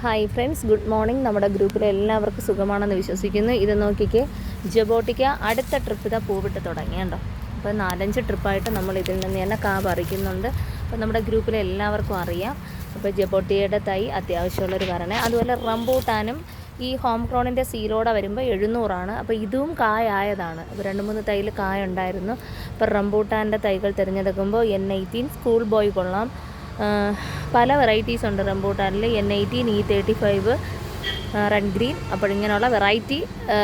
Hi friends, good morning. നമ്മുടെ ഗ്രൂപ്പിലെ എല്ലാവർക്കും സുഖമാണെന്ന് വിശ്വസിക്കുന്നു. ഇത് നോക്കിക്കേ, ജബോട്ടിക്ക അടുത്ത ട്രിപ്പ് ഇതാ പൂവിട്ട് തുടങ്ങിയുണ്ടോ. അപ്പോൾ 4-5 ട്രിപ്പായിട്ട് നമ്മൾ ഇതിൽ നിന്ന് തന്നെ കാ പറിക്കുന്നുണ്ട്. അപ്പോൾ നമ്മുടെ ഗ്രൂപ്പിലെ എല്ലാവർക്കും അറിയാം. അപ്പോൾ ജബോട്ടിയുടെ തൈ അത്യാവശ്യമുള്ളൊരു വരണേ. അതുപോലെ റംബൂട്ടാനും ഈ ഹോം ക്രോണിൻ്റെ സീലോടെ വരുമ്പോൾ 700 അപ്പോൾ ഇതും കായായതാണ്. അപ്പോൾ 2-3 തൈയിൽ കായ ഉണ്ടായിരുന്നു. അപ്പോൾ റംബൂട്ടാൻ്റെ തൈകൾ തിരഞ്ഞെടുക്കുമ്പോൾ N18 സ്കൂൾ ബോയ് കൊള്ളാം. പല വെറൈറ്റീസ് ഉണ്ട് റംബൂട്ടാനിൽ. N18, E35, red green. അപ്പോൾ ഇങ്ങനെയുള്ള വെറൈറ്റി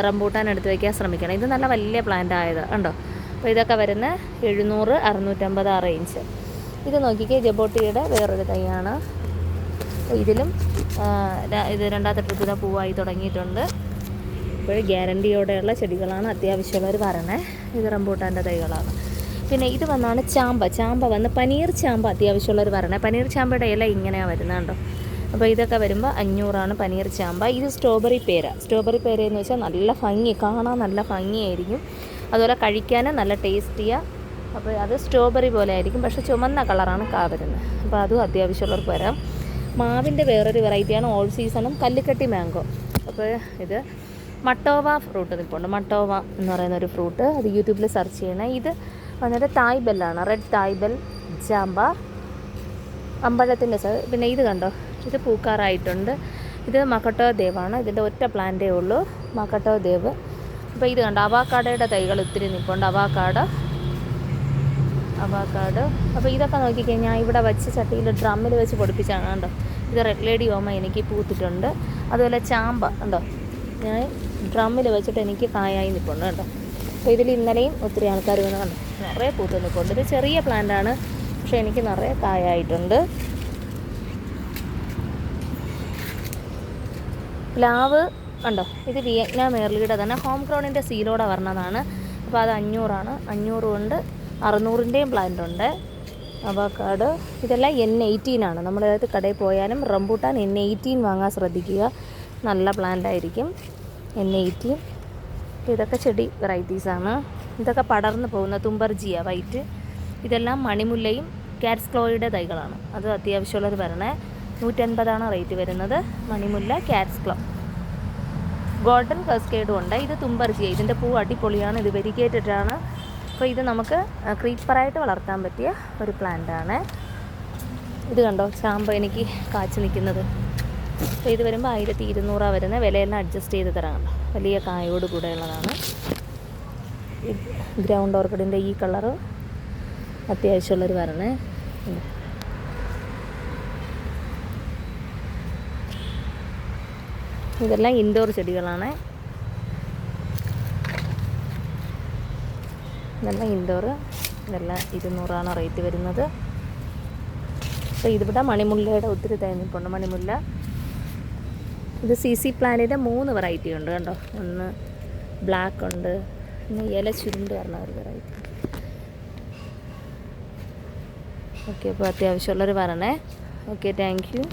റംബൂട്ടാൻ എടുത്ത് വയ്ക്കാൻ ശ്രമിക്കണം. ഇത് നല്ല വലിയ പ്ലാന്റ് ആയത് ഉണ്ടോ. അപ്പോൾ ഇതൊക്കെ വരുന്ന 700, 650 ആ റേഞ്ച്. ഇത് നോക്കിക്കേ, ജബോട്ടിയുടെ വേറൊരു തൈയാണ്. ഇതിലും ഇത് രണ്ടാമത്തെ ട്രിപ്പിന് പൂവായി തുടങ്ങിയിട്ടുണ്ട്. ഇപ്പോൾ ഗ്യാരണ്ടിയോടെയുള്ള ചെടികളാണ് അത്യാവശ്യമുള്ളവർ പറയണേ. ഇത് റംബൂട്ടാൻ്റെ തൈകളാണ്. പിന്നെ ഇത് വന്നാണ് ചാമ്പ വന്ന് പനീർ ചാമ്പ അത്യാവശ്യമുള്ളവർ പറയണേ. പനീർ ചാമ്പയുടെ ഇല ഇങ്ങനെയാണ് വരുന്നുണ്ടോ. അപ്പോൾ ഇതൊക്കെ വരുമ്പോൾ 500 പനീർ ചാമ്പ. ഇത് സ്ട്രോബെറി പേര എന്ന് വെച്ചാൽ നല്ല ഭംഗി, കാണാൻ നല്ല ഭംഗിയായിരിക്കും. അതുപോലെ കഴിക്കാനും നല്ല ടേസ്റ്റിയാണ്. അപ്പോൾ അത് സ്ട്രോബെറി പോലെ ആയിരിക്കും, പക്ഷേ ചുമന്ന കളറാണ് കാ വരുന്നത്. അപ്പോൾ അതും അത്യാവശ്യമുള്ളവർക്ക് വരാം. മാവിൻ്റെ വേറൊരു വെറൈറ്റിയാണ് ഓൾ സീസണും കല്ലിക്കട്ടി മാംഗോ. അപ്പോൾ ഇത് മട്ടോവ ഫ്രൂട്ട് നിൽപ്പുണ്ട്. മട്ടോവ എന്ന് പറയുന്ന ഒരു ഫ്രൂട്ട്, അത് യൂട്യൂബിൽ സെർച്ച് ചെയ്യണേ. ഇത് വന്നിട്ട് തായ്ബെല്ലാണ്, റെഡ് തായ്ബെൽ ചാമ്പ, അമ്പഴത്തിൻ്റെ പിന്നെ ഇത് കണ്ടോ, ഇത് പൂക്കാറായിട്ടുണ്ട്. ഇത് മക്കട്ടോ ദേവാണ്. ഇതിൻ്റെ ഒറ്റ പ്ലാന്റേ ഉള്ളൂ, മക്കട്ടോ ദേവ്. അപ്പോൾ ഇത് കണ്ടോ, അവാക്കാഡയുടെ തൈകൾ ഒത്തിരി നിൽപ്പുണ്ട്. അവാക്കാഡ്. അപ്പോൾ ഇതൊക്കെ നോക്കിക്കഴിഞ്ഞാൽ ഇവിടെ വെച്ച് ചട്ടിയിൽ ഡ്രമ്മിൽ വെച്ച് പൊടിപ്പിച്ചാണ് കണ്ടോ. ഇത് റെഡ് ലേഡി ഓമ എനിക്ക് പൂത്തിട്ടുണ്ട്. അതുപോലെ ചാമ്പ ഉണ്ടോ, ഞാൻ ഡ്രമ്മിൽ വെച്ചിട്ട് എനിക്ക് കായായി നിൽപ്പുണ്ട് കേട്ടോ. അപ്പോൾ ഇതിൽ ഇന്നലെയും ഒത്തിരി ആൾക്കാർ വന്ന് കണ്ടു, നിറയെ പൂത്ത് നിൽപ്പുണ്ട്. ഇത് ചെറിയ പ്ലാന്റാണ്, പക്ഷേ എനിക്ക് നിറയെ കായായിട്ടുണ്ട്. പ്ലാവ് കണ്ടോ, ഇത് വിയറ്റ്നാം എയർലിയുടെ തന്നെ ഹോം ക്രോണിൻ്റെ സീലോടെ വരണതാണ്. അപ്പോൾ അത് 500 ഉണ്ട്. 600ൻ്റെയും പ്ലാന്റ് ഉണ്ട്. അവക്കാഡോ ഇതെല്ലാം N18 നമ്മളത് കടയിൽ പോയാലും റംബൂട്ടാൻ N18 വാങ്ങാൻ ശ്രദ്ധിക്കുക, നല്ല പ്ലാന്റ് ആയിരിക്കും N18. ഇതൊക്കെ ചെടി വെറൈറ്റീസാണ്. ഇതൊക്കെ പടർന്നു പോകുന്ന തുമ്പർജിയ വൈറ്റ്. ഇതെല്ലാം മണിമുല്ലയും കാറ്റ്സ് ക്ലോയുടെ തൈകളാണ്. അത് അത്യാവശ്യമുള്ളവർ വരണേ. 150 റേറ്റ് വരുന്നത്. മണിമുല്ല, കാറ്റ്സ് ക്ലോ. ഗോൾഡൻ കസ്കേഡും ഉണ്ട്. ഇത് തുമ്പർജിയ. ഇതിൻ്റെ പൂ അടിപൊളിയാണ്. ഇത് വെരിഗേറ്റഡാണ്. അപ്പോൾ ഇത് നമുക്ക് ക്രീപ്പറായിട്ട് വളർത്താൻ പറ്റിയ ഒരു പ്ലാന്റാണ്. ഇത് കണ്ടോ, ചാമ്പ എനിക്ക് കാച്ചു നിൽക്കുന്നത്. അപ്പോൾ ഇത് വരുമ്പോൾ 1200 വരുന്നത്. വിലയെല്ലാം അഡ്ജസ്റ്റ് ചെയ്ത് തരാം. വലിയ കായോട് കൂടെ ഉള്ളതാണ്. ഗ്രൗണ്ട് ഓർക്കിഡിൻ്റെ ഈ കളറ് അത്യാവശ്യമുള്ളൊരു വരണേ. ഇതെല്ലാം ഇൻഡോർ ചെടികളാണ്. ഇതെല്ലാം ഇൻഡോർ. ഇതെല്ലാം 200 റേറ്റ് വരുന്നത്. അപ്പോൾ ഇതിവിടെ മണിമുല്ലയുടെ ഒത്തിരി തേങ്ങിപ്പുണ്ട്. മണിമുല്ല. ഇത് CC പ്ലാന്റിൻ്റെ 3 വെറൈറ്റി ഉണ്ട് കണ്ടോ. ഒന്ന് ബ്ലാക്ക് ഉണ്ട്, പിന്നെ ഇല ചുരുണ്ട് പറഞ്ഞ ഒരു വെറൈറ്റി. ഓക്കെ, അപ്പോൾ അത്യാവശ്യമുള്ളൊരു വരണേ. Okay, thank you.